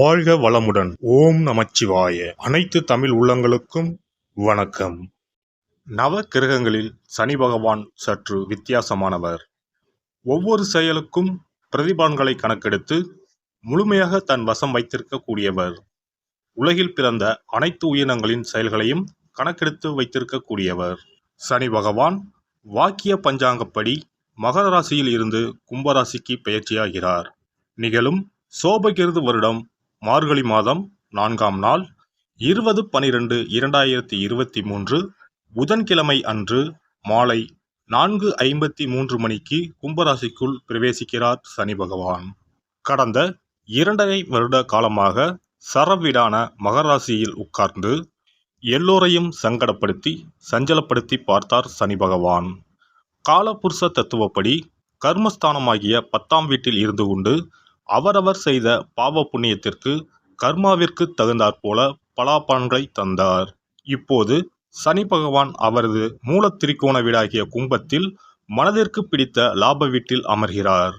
வாழ்க வளமுடன். ஓம் நமச்சிவாய. அனைத்து தமிழ் உள்ளங்களுக்கும் வணக்கம். நவ கிரகங்களில் சனி பகவான் சற்று வித்தியாசமானவர். ஒவ்வொரு செயலுக்கும் பிரதிபலன்களை கணக்கெடுத்து முழுமையாக தன் வசம் வைத்திருக்கக்கூடியவர். உலகில் பிறந்த அனைத்து உயிரினங்களின் செயல்களையும் கணக்கெடுத்து வைத்திருக்கக்கூடியவர். சனி பகவான் வாக்கிய பஞ்சாங்கப்படி மகர ராசியில் இருந்து கும்பராசிக்கு பெயர்ச்சியாகிறார். நிகழும் சோபகிருது வருடம் மார்கழி மாதம் 4ஆம் நாள் 20/12/2023 புதன்கிழமை அன்று மாலை 4:53 மணிக்கு கும்பராசிக்குள் பிரவேசிக்கிறார் சனி பகவான். கடந்த 2.5 வருட காலமாக சரவீடான மகராசியில் உட்கார்ந்து எல்லோரையும் சங்கடப்படுத்தி சஞ்சலப்படுத்தி பார்த்தார் சனி பகவான். காலபுருஷ தத்துவப்படி கர்மஸ்தானமாகிய 10ஆம் வீட்டில் இருந்து கொண்டு அவரவர் செய்த பாவ புண்ணியத்திற்கு கர்மாவிற்கு தகுந்தாற்போல பலாபலன்களை தந்தார். இப்போது சனி பகவான் அவரது மூல திரிகோண வீடாகிய கும்பத்தில் மனதிற்கு பிடித்த லாப வீட்டில் அமர்கிறார்.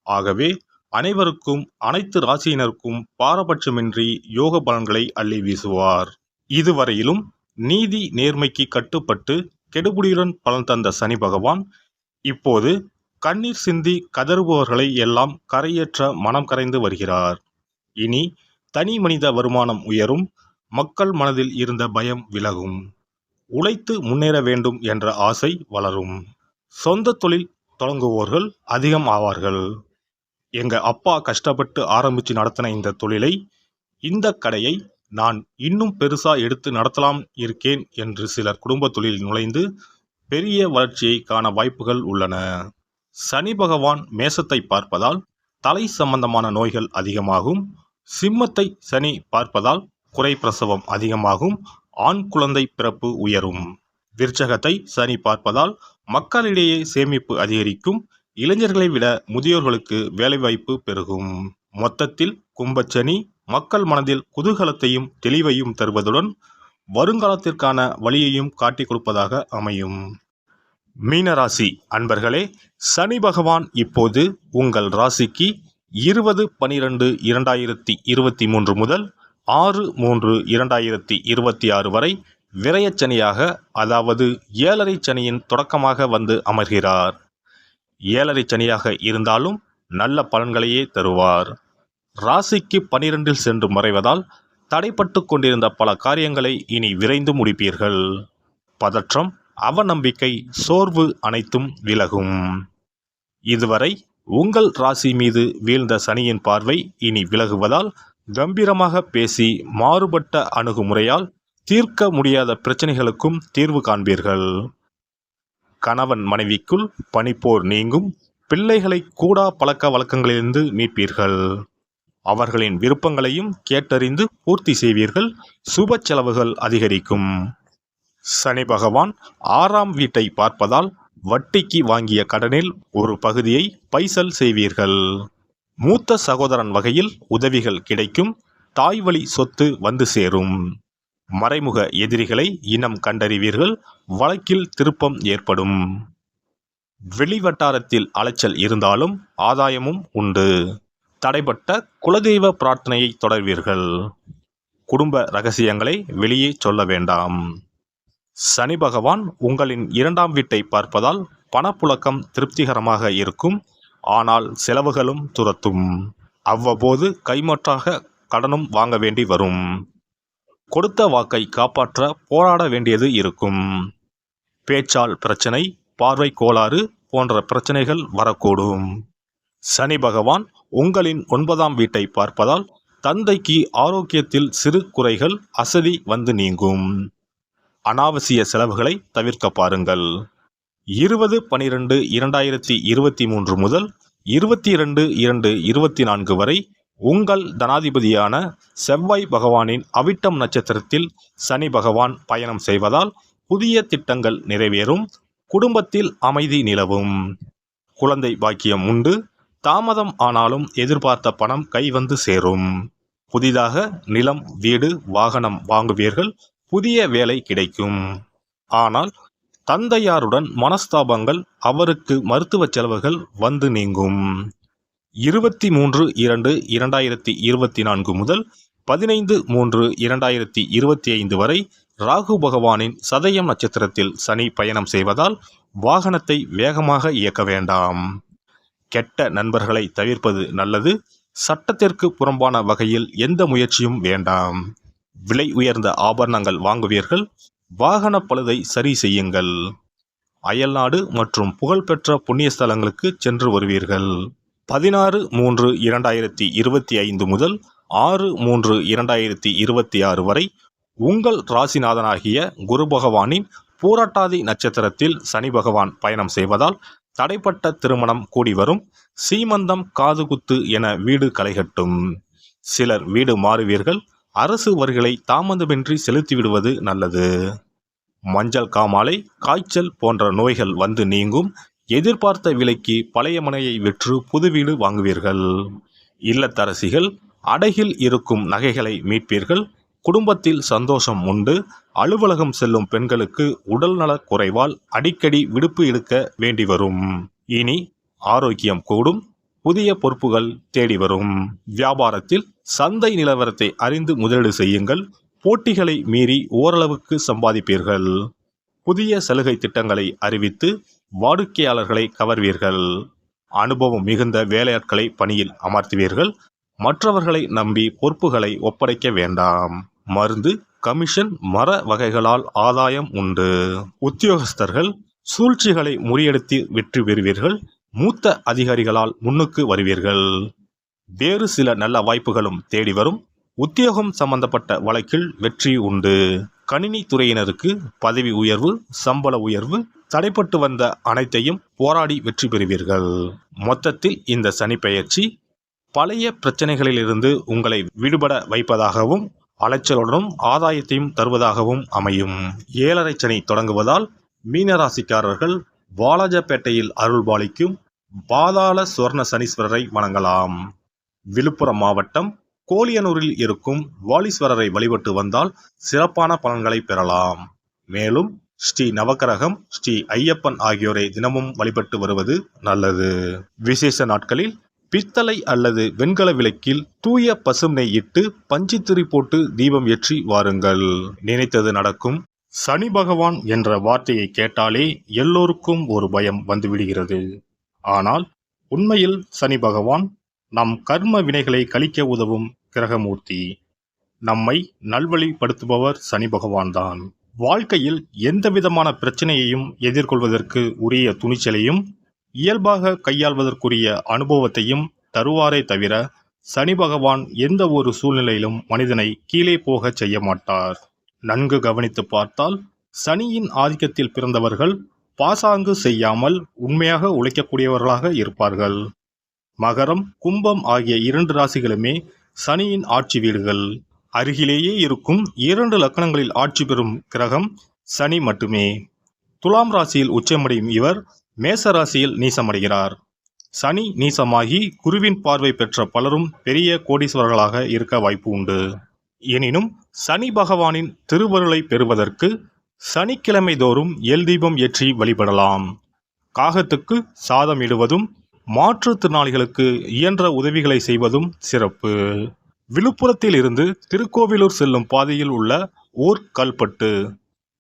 ஆகவே அனைவருக்கும் அனைத்து ராசியினருக்கும் பாரபட்சமின்றி யோக பலன்களை அள்ளி வீசுவார். இதுவரையிலும் நீதி நேர்மைக்கு கட்டுப்பட்டு கெடுபுடியுடன் பலன் தந்த சனி பகவான் இப்போது கண்ணீர் சிந்தி கதறுபவர்களை எல்லாம் கரையேற்ற மனம் கரைந்து வருகிறார். இனி தனி மனித வருமானம் உயரும். மக்கள் மனதில் இருந்த பயம் விலகும். உழைத்து முன்னேற வேண்டும் என்ற ஆசை வளரும். சொந்த தொழில் தொடங்குவோர்கள் அதிகம் ஆவார்கள். எங்க அப்பா கஷ்டப்பட்டு ஆரம்பித்து நடத்தின இந்த தொழிலை, இந்த கடையை நான் இன்னும் பெருசா எடுத்து நடத்தலாம் இருக்கேன் என்று சிலர் குடும்ப தொழில் நுழைந்து பெரிய வளர்ச்சியை காண வாய்ப்புகள் உள்ளன. சனி பகவான் மேசத்தை பார்ப்பதால் தலை சம்பந்தமான நோய்கள் அதிகமாகும். சிம்மத்தை சனி பார்ப்பதால் குறை பிரசவம் அதிகமாகும். ஆண் குழந்தை பிறப்பு உயரும். விருச்சகத்தை சனி பார்ப்பதால் மக்களிடையே சேமிப்பு அதிகரிக்கும். இளைஞர்களை விட முதியோர்களுக்கு வேலைவாய்ப்பு பெருகும். மொத்தத்தில் கும்பச்சனி மக்கள் மனதில் குதூகலத்தையும் தெளிவையும் தருவதுடன் வருங்காலத்திற்கான வழியையும் காட்டிக் கொடுப்பதாக அமையும். மீனராசி அன்பர்களே, சனி பகவான் இப்போது உங்கள் ராசிக்கு 20/12/2023 முதல் 6/3/2026 வரை விரயச்சனியாக, அதாவது ஏழரை சனியின் தொடக்கமாக வந்து அமர்கிறார். ஏழரை சனியாக இருந்தாலும் நல்ல பலன்களையே தருவார். ராசிக்கு 12இல் சென்று மறைவதால் தடைப்பட்டு கொண்டிருந்த பல காரியங்களை இனி விரைந்து முடிப்பீர்கள். பதற்றம், அவநம்பிக்கை, சோர்வு அனைத்தும் விலகும். இதுவரை உங்கள் ராசி மீது வீழ்ந்த சனியின் பார்வை இனி விலகுவதால் கம்பீரமாக பேசி மாறுபட்ட அணுகுமுறையால் தீர்க்க முடியாத பிரச்சனைகளுக்கும் தீர்வு காண்பீர்கள். கணவன் மனைவிக்குள் பனிப்போர் நீங்கும். பிள்ளைகளை கூடா பழக்க வழக்கங்களிலிருந்து மீட்பீர்கள். அவர்களின் விருப்பங்களையும் கேட்டறிந்து பூர்த்தி செய்வீர்கள். சுப செலவுகள் அதிகரிக்கும். சனி பகவான் 6ஆம் வீட்டை பார்ப்பதால் வட்டிக்கு வாங்கிய கடனில் ஒரு பகுதியை பைசல் செய்வீர்கள். மூத்த சகோதரன் வகையில் உதவிகள் கிடைக்கும். தாய் வழி சொத்து வந்து சேரும். மறைமுக எதிரிகளை இனம் கண்டறிவீர்கள். வழக்கில் திருப்பம் ஏற்படும். வெளிவட்டாரத்தில் அலைச்சல் இருந்தாலும் ஆதாயமும் உண்டு. தடைப்பட்ட குலதெய்வ பிரார்த்தனையை தொடர்வீர்கள். குடும்ப ரகசியங்களை வெளியே சொல்ல வேண்டாம். சனி பகவான் உங்களின் 2ஆம் வீட்டை பார்ப்பதால் பணப்புழக்கம் திருப்திகரமாக இருக்கும். ஆனால் செலவுகளும் துரத்தும். அவ்வப்போது கைமாற்றாக கடனும் வாங்க வேண்டி வரும். கொடுத்த வாக்கை காப்பாற்ற போராட வேண்டியது இருக்கும். பேச்சால் பிரச்சனை, பார்வை கோளாறு போன்ற பிரச்சனைகள் வரக்கூடும். சனி பகவான் உங்களின் 9ஆம் வீட்டை பார்ப்பதால் தந்தைக்கு ஆரோக்கியத்தில் சிறு குறைகள், அசதி வந்து நீங்கும். அனாவசிய செலவுகளை தவிர்க்க பாருங்கள். 20/12/2023 முதல் 22/2/24 வரை உங்கள் தனாதிபதியான செவ்வாய் பகவானின் அவிட்டம் நட்சத்திரத்தில் சனி பகவான் பயணம் செய்வதால் புதிய திட்டங்கள் நிறைவேறும். குடும்பத்தில் அமைதி நிலவும். குழந்தை பாக்கியம் உண்டு. தாமதம் ஆனாலும் எதிர்பார்த்த பணம் கைவந்து சேரும். புதிதாக நிலம், வீடு, வாகனம் வாங்குவீர்கள். புதிய வேலை கிடைக்கும். ஆனால் தந்தையாருடன் மனஸ்தாபங்கள், அவருக்கு மருத்துவ செலவுகள் வந்து நீங்கும். 23/2/2024 முதல் 15/3/2025 வரை ராகு பகவானின் சதயம் நட்சத்திரத்தில் சனி பயணம் செய்வதால் வாகனத்தை வேகமாக இயக்க வேண்டாம். கெட்ட நண்பர்களை தவிர்ப்பது நல்லது. சட்டத்திற்கு புறம்பான வகையில் எந்த முயற்சியும் வேண்டாம். விலை உயர்ந்த ஆபரணங்கள் வாங்குவீர்கள். வாகன பழுதை சரி செய்யுங்கள். அயல்நாடு மற்றும் புகழ்பெற்ற புண்ணிய ஸ்தலங்களுக்கு சென்று வருவீர்கள். 16/3/2025 முதல் 6/3/2026 வரை உங்கள் ராசிநாதனாகிய குரு பகவானின் பூரட்டாதி நட்சத்திரத்தில் சனி பகவான் பயணம் செய்வதால் தடைப்பட்ட திருமணம் கூடி வரும். சீமந்தம், காதுகுத்து என வீடு களைகட்டும். சிலர் வீடு மாறுவீர்கள். அரசு வரிகளை தாமதமின்றி செலுத்திவிடுவது நல்லது. மஞ்சள் காமாலை, காய்ச்சல் போன்ற நோய்கள் வந்து நீங்கும். எதிர்பார்த்த விலைக்கு பழைய மனையை விற்று புது வீடு வாங்குவீர்கள். இல்லத்தரசிகள் அடகில் இருக்கும் நகைகளை மீட்பீர்கள். குடும்பத்தில் சந்தோஷம் உண்டு. அலுவலகம் செல்லும் பெண்களுக்கு உடல்நலக் குறைவால் அடிக்கடி விடுப்பு எடுக்க வேண்டி வரும். இனி ஆரோக்கியம் கூடும். புதிய பொறுப்புகள் தேடி வரும். வியாபாரத்தில் சந்தை நிலவரத்தை அறிந்து முதலீடு செய்யுங்கள். போட்டிகளை மீறி ஓரளவுக்கு சம்பாதிப்பீர்கள். புதிய சலுகை திட்டங்களை அறிவித்து வாடிக்கையாளர்களை கவர்வீர்கள். அனுபவம் மிகுந்த வேலையாட்களை பணியில் அமர்த்துவீர்கள். மற்றவர்களை நம்பி பொறுப்புகளை ஒப்படைக்க வேண்டாம். மருந்து, கமிஷன், மர வகைகளால் ஆதாயம் உண்டு. உத்தியோகஸ்தர்கள் சூழ்ச்சிகளை முறியடித்து வெற்றி பெறுவீர்கள். மூத்த அதிகாரிகளால் முன்னுக்கு வருவீர்கள். வேறு சில நல்ல வாய்ப்புகளும் தேடி வரும். உத்தியோகம் சம்பந்தப்பட்ட வழக்கில் வெற்றி உண்டு. கணினி துறையினருக்கு பதவி உயர்வு, சம்பள உயர்வு, தடைப்பட்டு வந்த அனைத்தையும் போராடி வெற்றி பெறுவீர்கள். மொத்தத்தில் இந்த சனி பெயர்ச்சி பழைய பிரச்சனைகளிலிருந்து உங்களை விடுபட வைப்பதாகவும் அலைச்சலுடனும் ஆதாயத்தையும் தருவதாகவும் அமையும். 7.5 சனி தொடங்குவதால் மீனராசிக்காரர்கள் வாலாஜாபேட்டையில் அருள்பாலிக்கும் பாதாள சுவர்ண சனீஸ்வரரை வணங்கலாம். விழுப்புரம் மாவட்டம் கோலியனூரில் இருக்கும் வாலீஸ்வரரை வழிபட்டு வந்தால் சிறப்பான பலன்களை பெறலாம். மேலும் ஸ்ரீ நவக்கிரகம், ஸ்ரீ ஐயப்பன் ஆகியோரை தினமும் வழிபட்டு வருவது நல்லது. விசேஷ நாட்களில் பித்தளை அல்லது வெண்கல விளக்கில் தூய பசும் நெய் இட்டு பஞ்சுத்திரி போட்டு தீபம் ஏற்றி வாருங்கள். நினைத்தது நடக்கும். சனி பகவான் என்ற வார்த்தையை கேட்டாலே எல்லோருக்கும் ஒரு பயம் வந்துவிடுகிறது. ஆனால் உண்மையில் சனி பகவான் நம் கர்ம வினைகளை கழிக்க உதவும் கிரகமூர்த்தி. நம்மை நல்வழிப்படுத்துபவர் சனி பகவான்தான். வாழ்க்கையில் எந்த விதமான பிரச்சனையையும் எதிர்கொள்வதற்கு உரிய துணிச்சலையும் இயல்பாக கையாள்வதற்குரிய அனுபவத்தையும் தருவாரே தவிர சனி பகவான் எந்த ஒரு சூழ்நிலையிலும் மனிதனை கீழே போக செய்ய மாட்டார். நன்கு கவனித்து பார்த்தால் சனியின் ஆதிக்கத்தில் பிறந்தவர்கள் பாசாங்கு செய்யாமல் உண்மையாக உழைக்கக்கூடியவர்களாக இருப்பார்கள். மகரம், கும்பம் ஆகிய 2 ராசிகளுமே சனியின் ஆட்சி வீடுகள். அருகிலேயே இருக்கும் 2 லக்னங்களில் ஆட்சி பெறும் கிரகம் சனி மட்டுமே. துலாம் ராசியில் உச்சமடையும் இவர் மேச ராசியில் நீசமடைகிறார். சனி நீசமாகி குருவின் பார்வை பெற்ற பலரும் பெரிய கோடீஸ்வரர்களாக இருக்க வாய்ப்பு உண்டு. எனினும் சனி பகவானின் திருவருளை பெறுவதற்கு சனிக்கிழமை தோறும் எல் தீபம் ஏற்றி வழிபடலாம். காகத்துக்கு சாதம் இடுவதும் மாற்றுத்திறனாளிகளுக்கு இயன்ற உதவிகளை செய்வதும் சிறப்பு. விழுப்புரத்தில் இருந்து திருக்கோவிலூர் செல்லும் பாதையில் உள்ள ஊர் கல்பட்டு.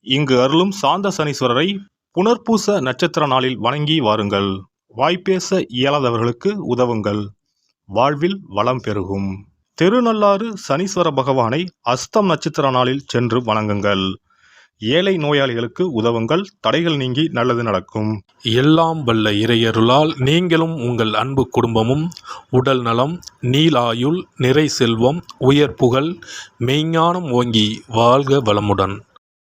இங்கு அருளும் சாந்த சனீஸ்வரரை புனர்பூச நட்சத்திர நாளில் வணங்கி வாருங்கள். வாய்ப்பேச இயலாதவர்களுக்கு உதவுங்கள். வாழ்வில் வளம் பெருகும். திருநள்ளாறு சனீஸ்வர பகவானை அஸ்தம் நட்சத்திர நாளில் சென்று வணங்குங்கள். ஏழை நோயாளிகளுக்கு உதவுங்கள். தடைகள் நீங்கி நல்லது நடக்கும். எல்லாம் வல்ல இறையருளால் நீங்களும் உங்கள் அன்பு குடும்பமும் உடல் நலம், நீலாயுள், நிறை செல்வம், உயர் புகழ், மெய்ஞானம் ஓங்கி வாழ்க வளமுடன்.